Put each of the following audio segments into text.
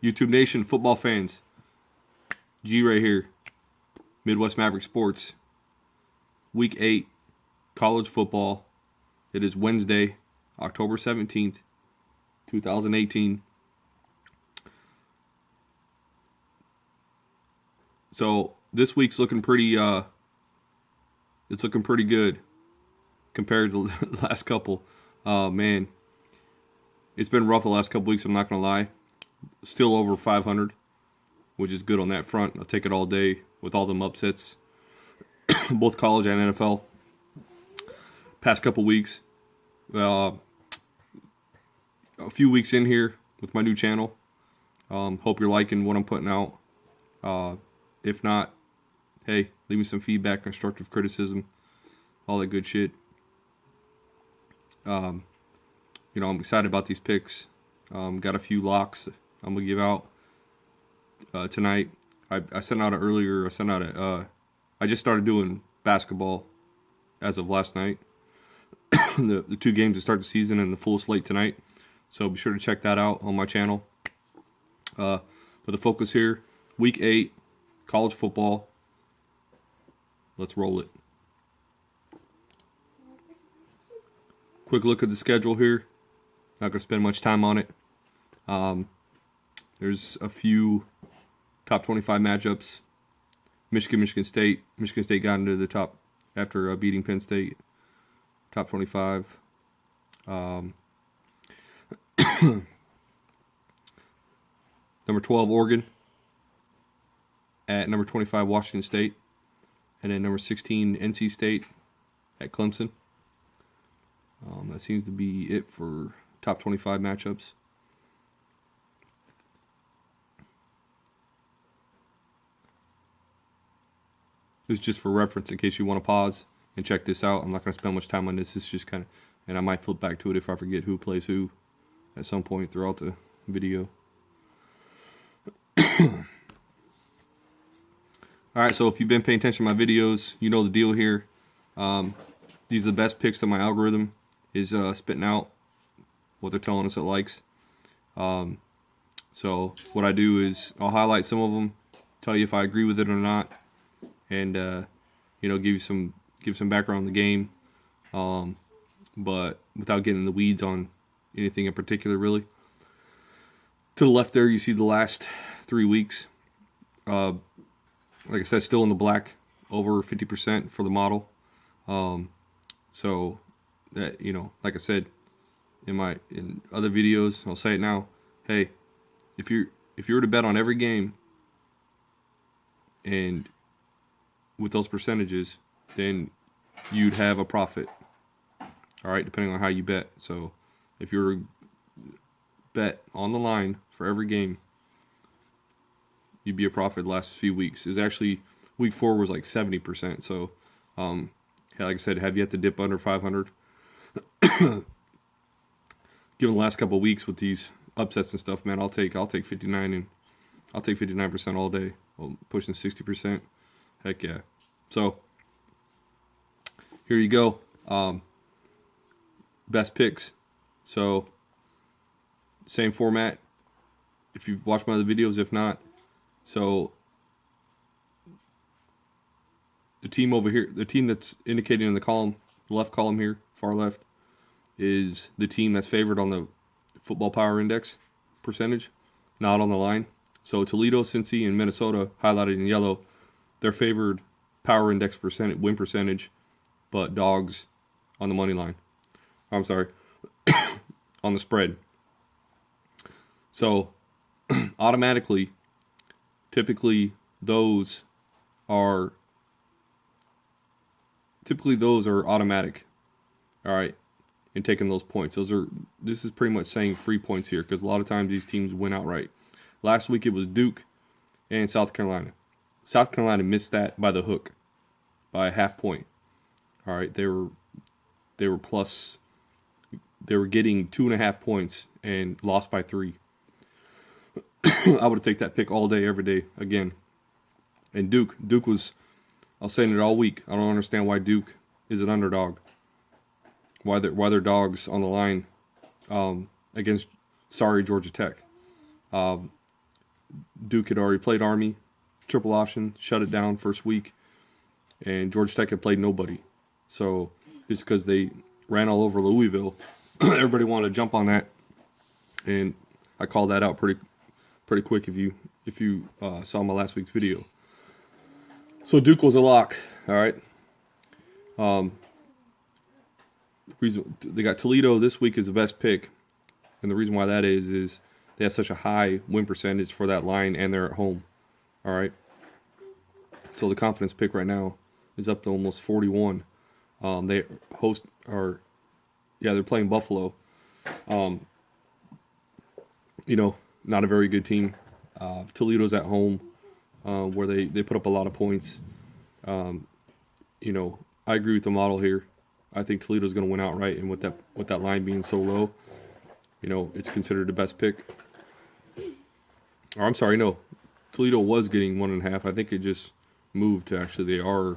YouTube Nation, football fans, G right here, Midwest Maverick Sports, Week 8, college football. It is Wednesday, October 17th, 2018. So this week's looking pretty, it's looking pretty good compared to the last couple. Man, it's been rough the last couple weeks, I'm not going to lie. Still over 500, which is good on that front. I'll take it all day with all them upsets, both college and NFL. Past couple weeks, a few weeks in here with my new channel. Hope you're liking what I'm putting out. If not, hey, leave me some feedback, constructive criticism, all that good shit. I'm excited about these picks. Got a few locks I'm gonna give out tonight. I sent out I just started doing basketball as of last night. the 2 games to start the season and the full slate tonight. So be sure to check that out on my channel. But the focus here, Week 8, college football. Let's roll it. Quick look at the schedule here. Not going to spend much time on it. There's a few top 25 matchups. Michigan State. Michigan State got into the top after beating Penn State. Top 25. Number 12, Oregon. At number 25, Washington State. And then number 16, NC State at Clemson. That seems to be it for top 25 matchups. This is just for reference in case you want to pause and check this out. I'm not going to spend much time on this. It's just kind of, and I might flip back to it if I forget who plays who at some point throughout the video. Alright, so if you've been paying attention to my videos, you know the deal here. These are the best picks that my algorithm is spitting out, what they're telling us it likes. So what I do is I'll highlight some of them, tell you if I agree with it or not, and give some background on the game, but without getting in the weeds on anything in particular, really. To the left there, you see the last 3 weeks. Like I said, still in the black, over 50% for the model. So that, like I said in other videos, I'll say it now. Hey, if you were to bet on every game and with those percentages, then you'd have a profit. All right, depending on how you bet. So if you're bet on the line for every game, you'd be a profit the last few weeks. It was actually, week 4 was like 70%. So, like I said, have yet to dip under 500. Given the last couple of weeks with these upsets and stuff, man, I'll take 59 and I'll take 59% all day. Well, pushing 60%. Heck yeah. So here you go. Best picks. So same format. If you've watched my other videos, if not. So the team over here, the team that's indicated in the column, the left column here, far left, is the team that's favored on the football power index percentage, not on the line. So Toledo, Cincy, and Minnesota, highlighted in yellow, they're favored power index percentage, win percentage, but dogs on the money line. I'm sorry, on the spread. So automatically, typically those are automatic. All right, in taking those points. This is pretty much saying free points here, because a lot of times these teams win outright. Last week it was Duke and South Carolina. South Carolina missed that by the hook, by a half point. All right, they were getting 2.5 points and lost by 3. I would take that pick all day, every day again. And Duke was, I was saying it all week. I don't understand why Duke is an underdog. Why they're dogs on the line against Georgia Tech. Duke had already played Army, triple option, shut it down first week, and Georgia Tech had played nobody. So just because they ran all over Louisville, everybody wanted to jump on that, and I called that out pretty quick if you saw my last week's video. So Duke was a lock. All right. Reason they got Toledo this week is the best pick, and the reason why that is they have such a high win percentage for that line, and they're at home. All right. So the confidence pick right now is up to almost 41. They they're playing Buffalo. Not a very good team. Toledo's at home, where they put up a lot of points. I agree with the model here. I think Toledo's going to win outright, and with that line being so low, it's considered the best pick. Or I'm sorry, no, Toledo was getting 1.5. I think it just moved to actually they are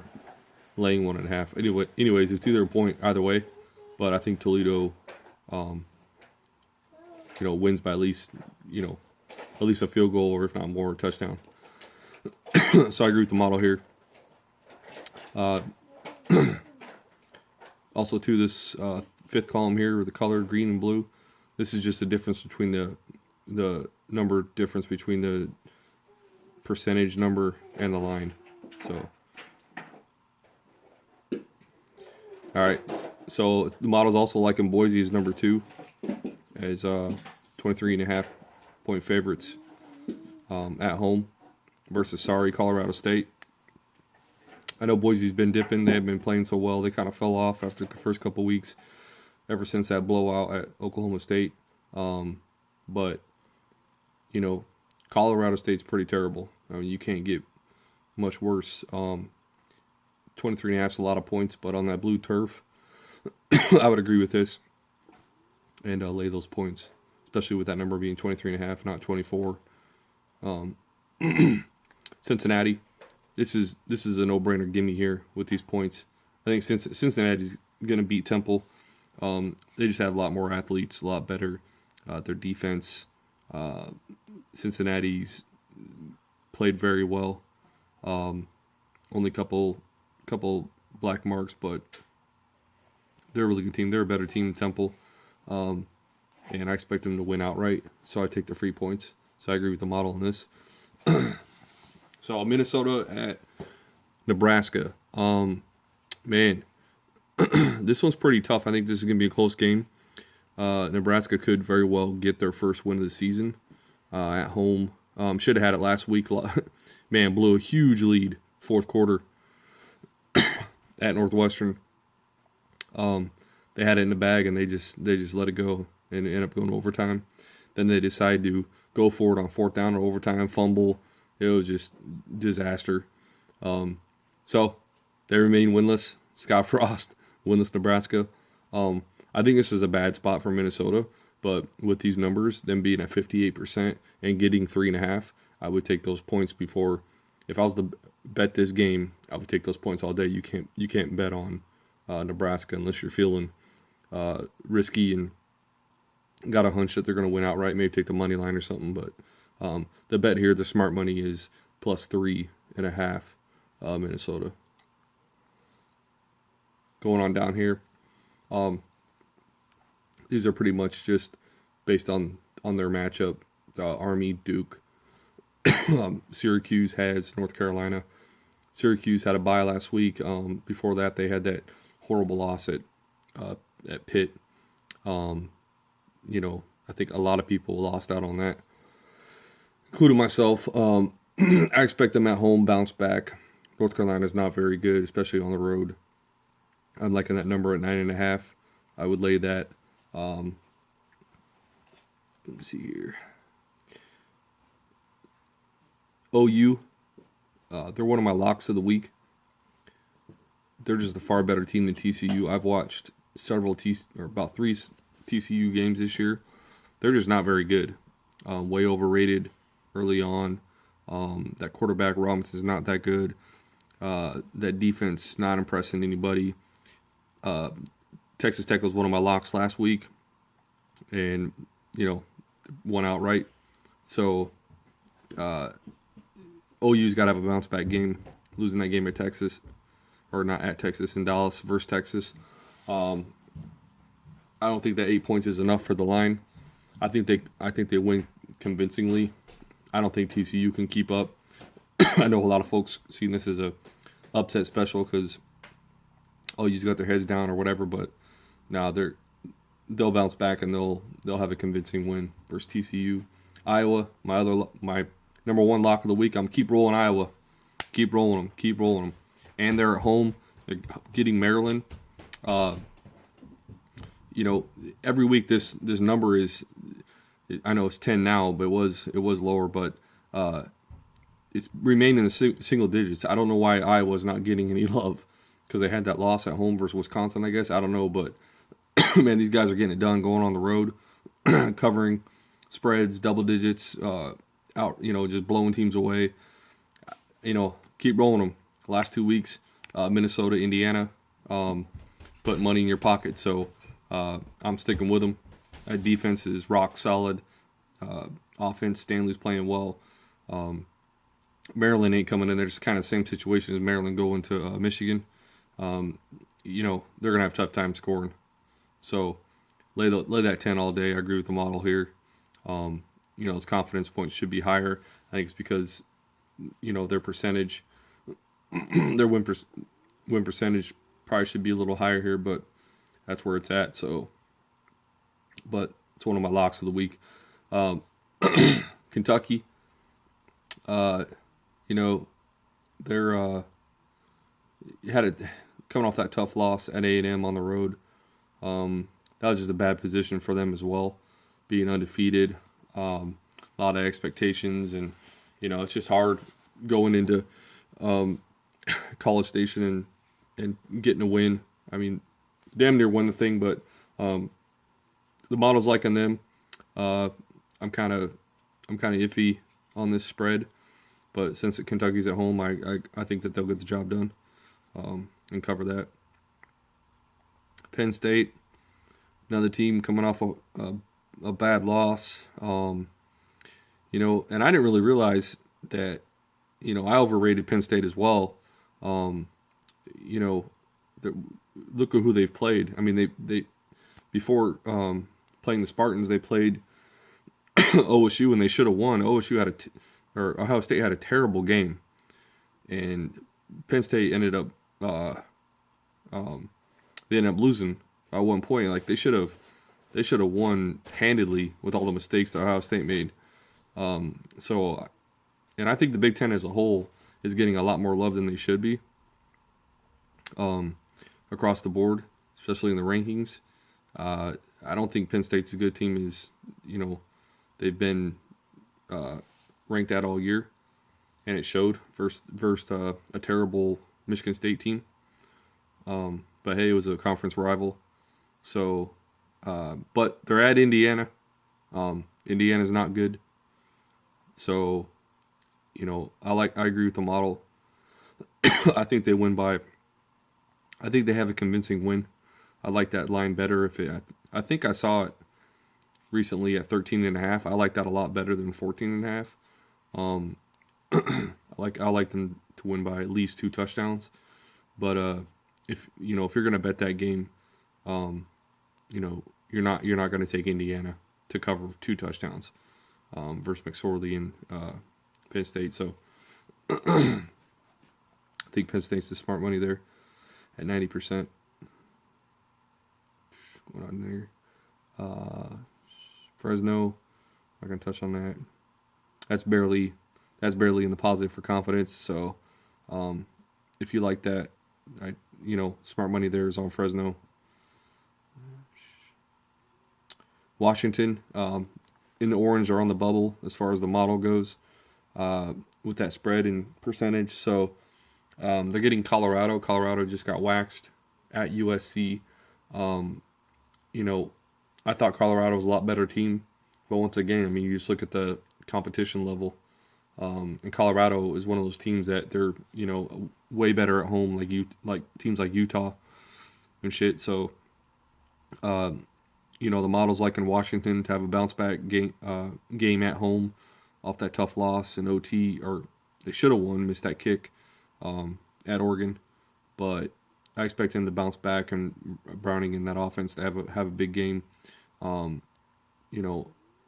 laying 1.5. Anyways, it's either a point either way, but I think Toledo, wins by at least a field goal, or if not more, a touchdown. So I agree with the model here. Also, to this fifth column here with the color green and blue, this is just the difference between the number difference between the percentage number and the line. So, all right. So the model's also liking Boise as number 2, as 23.5 point favorites at home versus Colorado State. I know Boise's been dipping. They have been playing so well. They kind of fell off after the first couple weeks, ever since that blowout at Oklahoma State. But Colorado State's pretty terrible. I mean, you can't get much worse. 23.5 is a lot of points, but on that blue turf, I would agree with this and lay those points, especially with that number being 23.5, not 24. Cincinnati. This is a no-brainer gimme here with these points. I think Cincinnati's going to beat Temple. They just have a lot more athletes, a lot better. Their defense, Cincinnati's played very well. Only couple black marks, but they're a really good team. They're a better team than Temple, and I expect them to win outright. So I take the free points. So I agree with the model on this. So Minnesota at Nebraska. Man, this one's pretty tough. I think this is going to be a close game. Nebraska could very well get their first win of the season at home. Should have had it last week. Man, blew a huge lead fourth quarter at Northwestern. They had it in the bag, and they just let it go and end up going overtime. Then they decide to go for it on fourth down or overtime, fumble. It was just disaster. So they remain winless. Scott Frost, winless Nebraska. I think this is a bad spot for Minnesota, but with these numbers, them being at 58% and getting 3.5, I would take those points before. If I was to bet this game, I would take those points all day. You can't bet on Nebraska unless you're feeling risky and got a hunch that they're going to win outright. Maybe take the money line or something, but the bet here, the smart money is plus 3.5 Minnesota. Going on down here, these are pretty much just based on their matchup. Army, Duke, Syracuse has North Carolina. Syracuse had a bye last week. Before that, they had that horrible loss at Pitt. I think a lot of people lost out on that, including myself. I expect them at home bounce back. North Carolina is not very good, especially on the road. I'm liking that number at 9.5. I would lay that. Let me see here. OU, they're one of my locks of the week. They're just a far better team than TCU. I've watched about 3 TCU games this year. They're just not very good. Way overrated early on. That quarterback Robinson is not that good. That defense not impressing anybody. Texas Tech was one of my locks last week, and won outright. So OU's got to have a bounce back game, losing that game at Texas, or not at Texas, in Dallas versus Texas. I don't think that 8 points is enough for the line. I think they win convincingly. I don't think TCU can keep up. I know a lot of folks see this as a upset special because OU's got their heads down or whatever, but now they'll bounce back and they'll have a convincing win versus TCU. Iowa, my number one lock of the week. I'm keep rolling Iowa, keep rolling them, and they're at home. They're getting Maryland. Every week this number is, I know it's 10 now, but it was lower, but it's remained in the single digits. I don't know why Iowa's not getting any love because they had that loss at home versus Wisconsin, I guess. I don't know, but man, these guys are getting it done, going on the road, covering spreads, double digits, out, just blowing teams away. Keep rolling them. Last 2 weeks, Minnesota, Indiana, put money in your pocket. So I'm sticking with them. Defense is rock solid. Offense, Stanley's playing well. Maryland ain't coming in there. Just kind of same situation as Maryland going to Michigan. They're gonna have a tough time scoring. So lay that 10 all day. I agree with the model here. His confidence points should be higher. I think it's because their percentage, their win percentage probably should be a little higher here, but that's where it's at. So, but it's one of my locks of the week. Kentucky, they're coming off that tough loss at A&M on the road. That was just a bad position for them as well, being undefeated. A lot of expectations, and it's just hard going into College Station and getting a win. I mean, damn near won the thing, but the model's liking them. I'm kind of iffy on this spread, but since Kentucky's at home, I think that they'll get the job done and cover that. Penn State, another team coming off a bad loss. And I didn't really realize that, I overrated Penn State as well. Look at who they've played. I mean, they before playing the Spartans, they played OSU and they should have won. Ohio State had a terrible game, and Penn State ended up they ended up losing by 1 point. Like they should have won handedly with all the mistakes that Ohio State made. And I think the Big Ten as a whole is getting a lot more love than they should be across the board, especially in the rankings. I don't think Penn State's a good team. They've been ranked at all year, and it showed versus a terrible Michigan State team. But hey, it was a conference rival. So, but they're at Indiana. Indiana's not good. So, I agree with the model. I think they win I think they have a convincing win. I like that line better. I think I saw it recently at 13.5. I like that a lot better than 14.5. I like them to win by at least 2 touchdowns. But if you're gonna bet that game, you're not gonna take Indiana to cover 2 touchdowns versus McSorley and Penn State. So I think Penn State's the smart money there at 90%. What's going on there? Fresno, I can touch on that. That's barely in the positive for confidence. So if you like that, smart money there is on Fresno. Washington, in the orange are on the bubble as far as the model goes with that spread and percentage. So they're getting Colorado. Colorado just got waxed at USC. I thought Colorado was a lot better team. But once again, you just look at the competition level. And Colorado is one of those teams that they're, way better at home, like teams like Utah and shit. So, the model's like in Washington to have a bounce back game at home. off that tough loss in OT, or they should have won, missed that kick at Oregon. But I expect him to bounce back, and Browning in that offense to have a big game.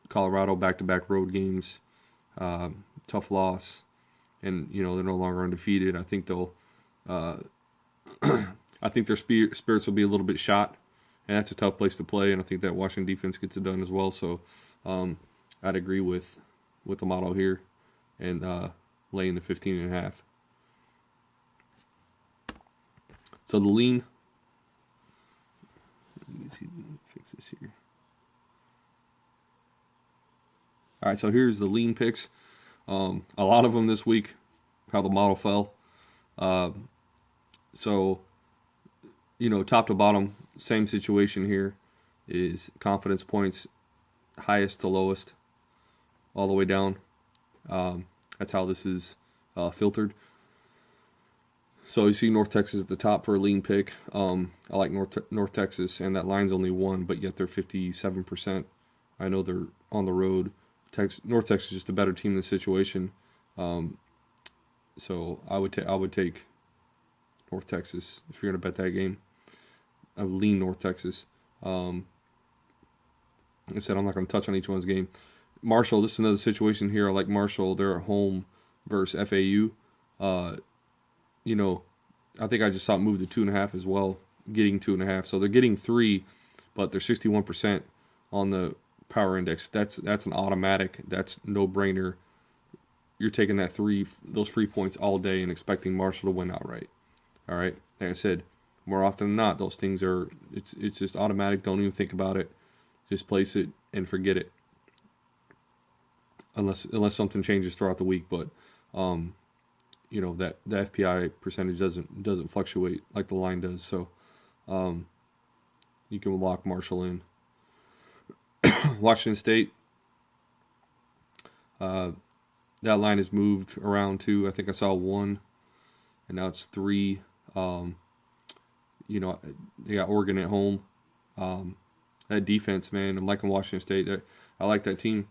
Colorado back-to-back road games, tough loss, and they're no longer undefeated. I think they'll, I think their spirits will be a little bit shot, and that's a tough place to play. And I think that Washington defense gets it done as well. So I'd agree with the model here, and laying the 15.5. So the lean. Let me see, fix this here. All right, so here's the lean picks. A lot of them this week, how the model fell. So, top to bottom, same situation here is confidence points, highest to lowest, all the way down. That's how this is filtered. So you see North Texas at the top for a lean pick. I like North Texas, and that line's only 1, but yet they're 57%. I know they're on the road. North Texas is just a better team in this situation. So I would take North Texas if you're going to bet that game. I would lean North Texas. Like I said, I'm not going to touch on each one's game. Marshall, this is another situation here. I like Marshall. They're at home versus FAU. I think I just saw it move to 2.5 as well, getting 2.5. So they're getting 3, but they're 61% on the power index. That's an automatic. That's no brainer. You're taking those 3 points all day and expecting Marshall to win outright. All right. Like I said, more often than not, those things it's just automatic. Don't even think about it. Just place it and forget it. Unless something changes throughout the week, but that the FPI percentage doesn't fluctuate like the line does. So you can lock Marshall in. Washington State, that line has moved around too. I think I saw 1, and now it's 3. They got Oregon at home. That defense, man, I'm liking Washington State. I like that team.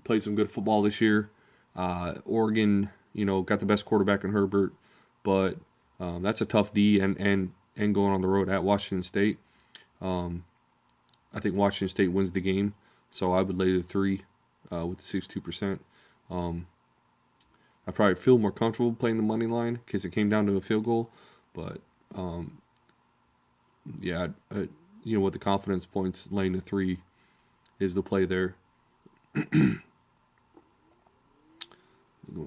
Played some good football this year. Oregon, got the best quarterback in Herbert, but that's a tough D and going on the road at Washington State. I think Washington State wins the game, so I would lay the 3 with the 62%. I probably feel more comfortable playing the money line because it came down to a field goal, but with the confidence points, laying the 3 is the play there. Going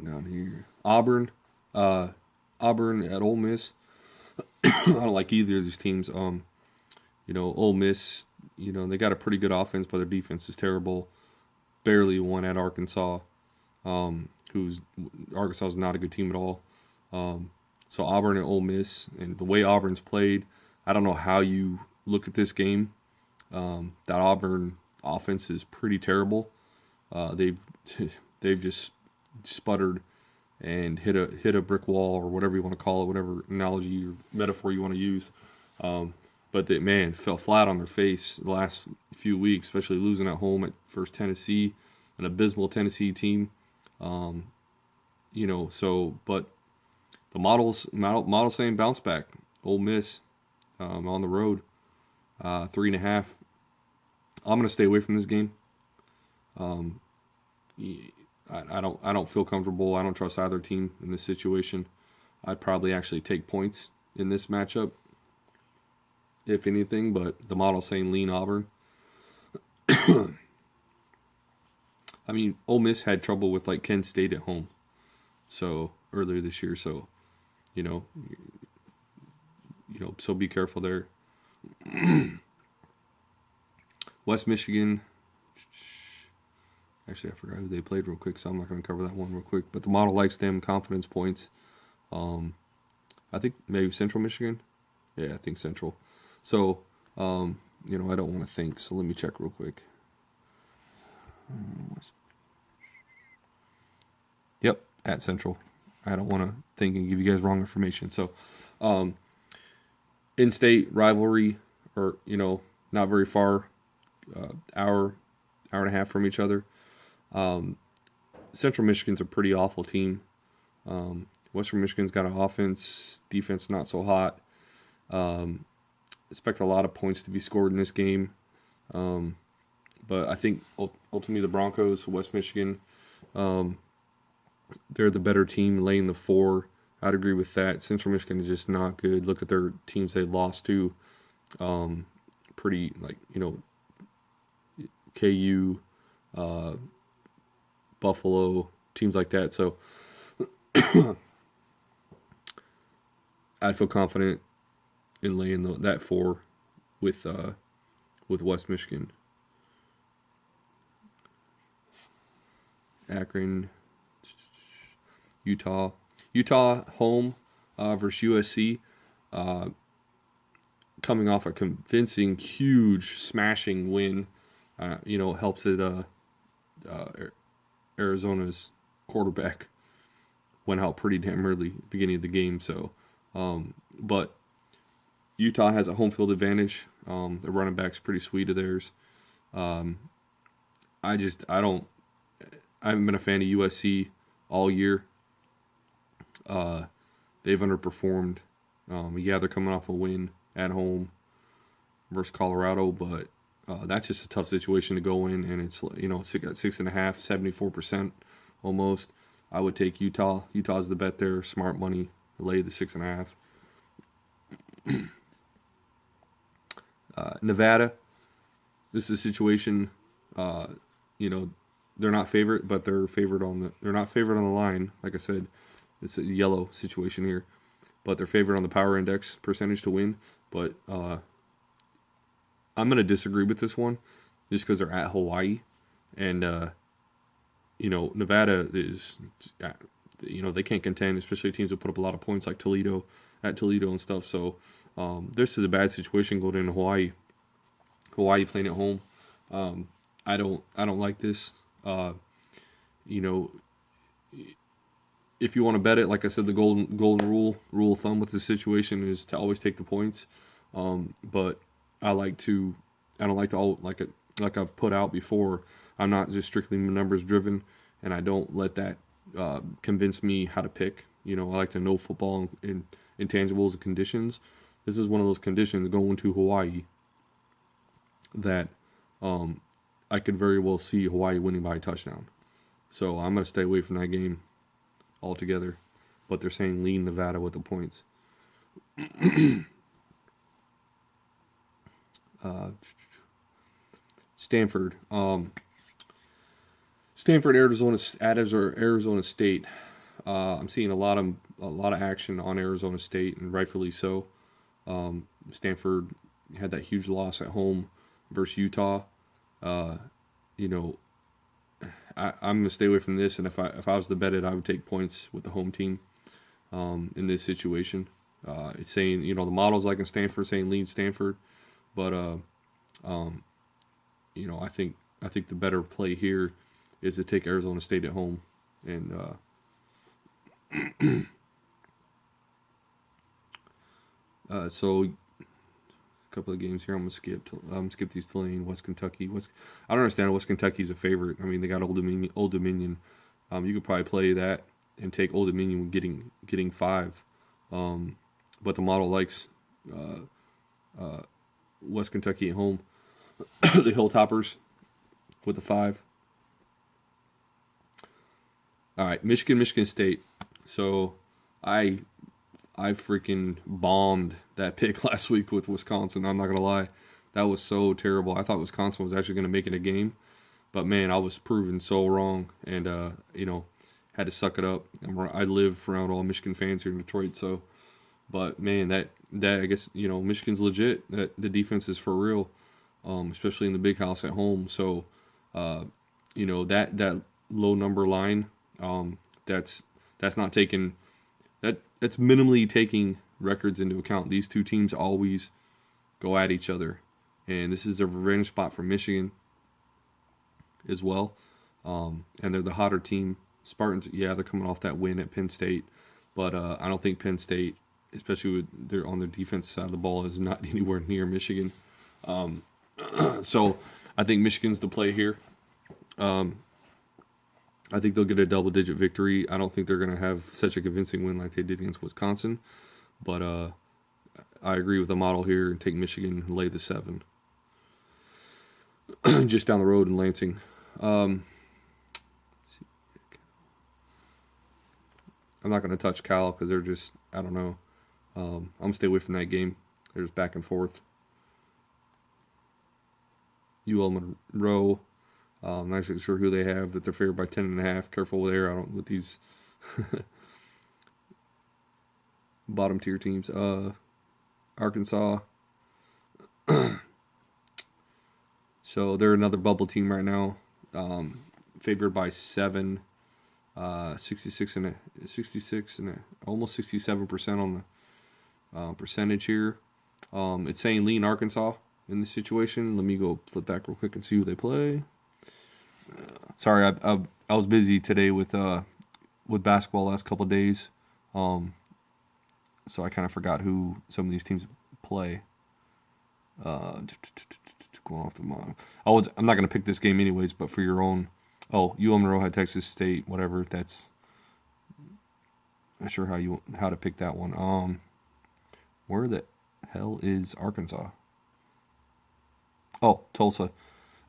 down here, Auburn at Ole Miss. I don't like either of these teams. Ole Miss, they got a pretty good offense, but their defense is terrible. Barely won at Arkansas, Arkansas is not a good team at all. So Auburn and Ole Miss, and the way Auburn's played, I don't know how you look at this game. That Auburn offense is pretty terrible. They've just sputtered and hit a brick wall, or whatever you want to call it, whatever analogy or metaphor you want to use. But they, fell flat on their face the last few weeks, especially losing at home at First Tennessee, an abysmal Tennessee team. But the model saying bounce back. Ole Miss on the road, 3.5. I'm gonna stay away from this game. I don't feel comfortable. I don't trust either team in this situation. I'd probably actually take points in this matchup, if anything, but the model's saying lean Auburn. I mean, Ole Miss had trouble with like Kent State at home, so earlier this year. So, so be careful there. West Michigan. Actually, I forgot who they played real quick, so I'm not going to cover that one real quick. But the model likes them confidence points. I think maybe Central Michigan. Yeah, I think Central. So, I don't want to think. So let me check real quick. Yep, at Central. I don't want to think and give you guys wrong information. So, in-state rivalry, or not very far, hour and a half from each other. Central Michigan's a pretty awful team. Western Michigan's got an offense, defense not so hot. Expect a lot of points to be scored in this game. But I think ultimately the Broncos, West Michigan, they're the better team, laying the 4. I'd agree with that. Central Michigan is just not good. Look at their teams they lost to. Pretty, KU, Buffalo, teams like that. So I'd feel confident in laying that 4 with West Michigan. Akron, Utah home versus USC. Coming off a convincing, huge, smashing win, helps it. Arizona's quarterback went out pretty damn early at the beginning of the game. So, but Utah has a home field advantage. The running back's pretty sweet of theirs. I haven't been a fan of USC all year. They've underperformed. They're coming off a win at home versus Colorado, but that's just a tough situation to go in, and it's at 6.5, 74% almost. I would take Utah. Utah's the bet there. Smart money. Lay the 6.5. Nevada. This is a situation. They're not favored, but they're not favored on the line. Like I said, it's a yellow situation here, but they're favored on the power index percentage to win. But I'm going to disagree with this one just because they're at Hawaii. And, Nevada is, they can't contend, especially teams that put up a lot of points like Toledo and stuff. So this is a bad situation going into Hawaii. Hawaii playing at home. I don't like this. If you want to bet it, like I said, the golden rule of thumb with this situation is to always take the points. But I don't like to like I've put out before. I'm not just strictly numbers driven, and I don't let that convince me how to pick. I like to know football and intangibles and conditions. This is one of those conditions going to Hawaii that I could very well see Hawaii winning by a touchdown. So I'm going to stay away from that game altogether. But they're saying lean Nevada with the points. Stanford. Stanford, Arizona State. I'm seeing a lot of action on Arizona State, and rightfully so. Stanford had that huge loss at home versus Utah. I'm going to stay away from this, and if I was to bet it, I would take points with the home team in this situation. It's saying, the model's like in Stanford saying lean Stanford, but I think the better play here is to take Arizona State at home, and so a couple of games here I'm gonna skip these Tulane, West Kentucky. I don't understand West Kentucky's a favorite. I mean, they got Old Dominion. You could probably play that and take Old Dominion getting 5. But the model likes West Kentucky at home. The Hilltoppers with the 5. All right, Michigan State. So I freaking bombed that pick last week with Wisconsin. I'm not going to lie. That was so terrible. I thought Wisconsin was actually going to make it a game. But, man, I was proven so wrong. And, had to suck it up. I live around all Michigan fans here in Detroit. So, but, man, that I guess, Michigan's legit. The defense is for real, especially in the big house at home. So, that low number line, that's not taking – that's minimally taking records into account. These two teams always go at each other, and this is a revenge spot for Michigan as well. And they're the hotter team. Spartans, yeah, they're coming off that win at Penn State, but I don't think Penn State, especially with their on their defense side of the ball, is not anywhere near Michigan. So I think Michigan's the play here. I think they'll get a double-digit victory. I don't think they're going to have such a convincing win like they did against Wisconsin. But I agree with the model here and take Michigan and lay the 7. Just down the road in Lansing. I'm not going to touch Cal because they're just, I don't know. I'm going to stay away from that game. They're just back and forth. UL Monroe. I'm not actually sure who they have, but they're favored by 10.5. Careful there. I don't with these bottom tier teams. Arkansas. So they're another bubble team right now. Favored by 7. 66 and almost 67% on the percentage here. It's saying lean Arkansas in this situation. Let me go flip back real quick and see who they play. Sorry, I was busy today with basketball last couple of days, so I kind of forgot who some of these teams play. Going off the mind. I'm not going to pick this game anyways, but for your own. Oh, UL Monroe had Texas State, whatever. That's not sure how to pick that one. Where the hell is Arkansas? Oh, Tulsa.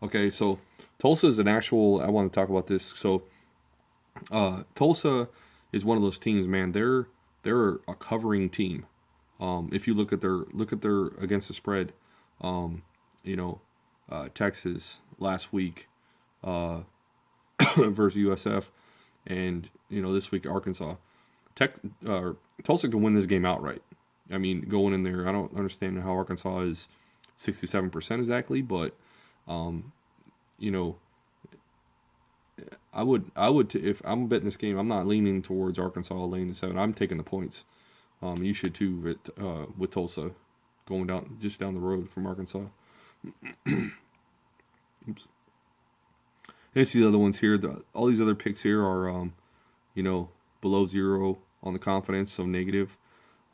Okay, so Tulsa is an actual. I want to talk about this. So, Tulsa is one of those teams, man. They're a covering team. If you look at their against the spread, Texas last week. Versus USF, and this week Arkansas. Tulsa can win this game outright. I mean, going in there, I don't understand how Arkansas is 67% exactly, but I would if I'm betting this game, I'm not leaning towards Arkansas laying the 7. I'm taking the points. You should too with Tulsa going down the road from Arkansas. Oops. And see the other ones here. All these other picks here are, below 0 on the confidence, so negative.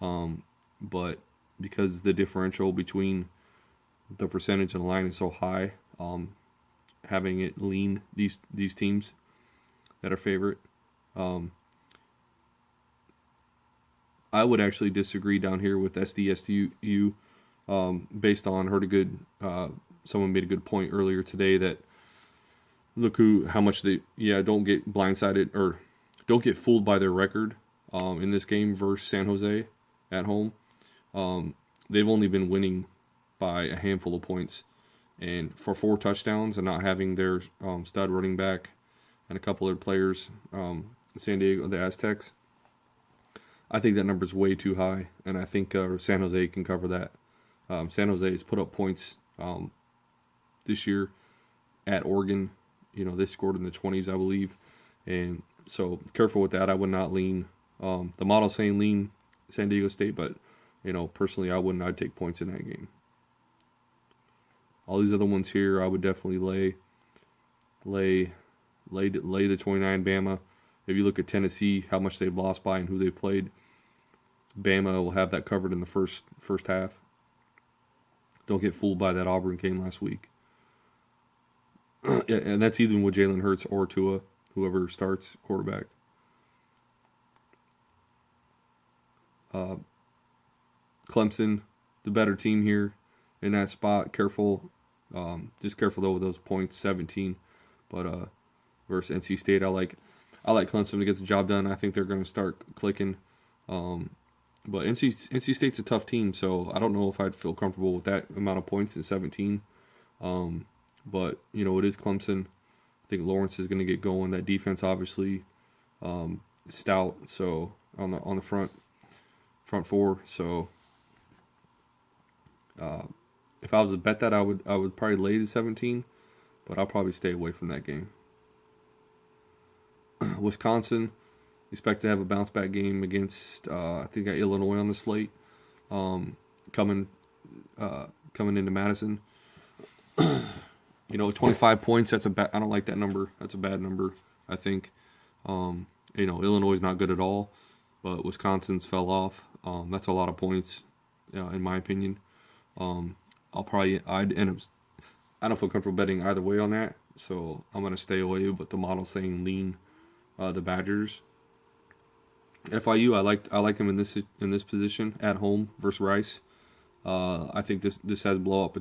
But because the differential between the percentage and the line is so high, having it lean these teams that are favorite. I would actually disagree down here with SDSU, based on someone made a good point earlier today that. Look how much don't get blindsided or don't get fooled by their record in this game versus San Jose at home. They've only been winning by a handful of points, and for 4 touchdowns and not having their stud running back and a couple other players, San Diego, the Aztecs, I think that number is way too high, and I think San Jose can cover that. San Jose has put up points this year at Oregon. They scored in the 20s, I believe. And so careful with that. I would not lean. The model's saying lean San Diego State, but, personally I wouldn't. I'd take points in that game. All these other ones here, I would definitely lay the 29 Bama. If you look at Tennessee, how much they've lost by and who they played, Bama will have that covered in the first half. Don't get fooled by that Auburn game last week. And that's even with Jalen Hurts or Tua, whoever starts quarterback. Clemson, the better team here in that spot. Careful, just careful though with those points, 17. But versus NC State, I like Clemson to get the job done. I think they're going to start clicking. But NC State's a tough team, so I don't know if I'd feel comfortable with that amount of points in 17. But, it is Clemson. I think Lawrence is going to get going. That defense, obviously, stout. So on the front 4. So if I was to bet that, I would probably lay the 17. But I'll probably stay away from that game. Wisconsin, expect to have a bounce back game against I think got Illinois on the slate. Coming into Madison. 25 points, I don't like that number. That's a bad number, I think. Illinois is not good at all, but Wisconsin's fell off. That's a lot of points, in my opinion. I don't feel comfortable betting either way on that, so I'm going to stay away, but the model's saying lean the Badgers. FIU, I like them in this position at home versus Rice. I think this has blow up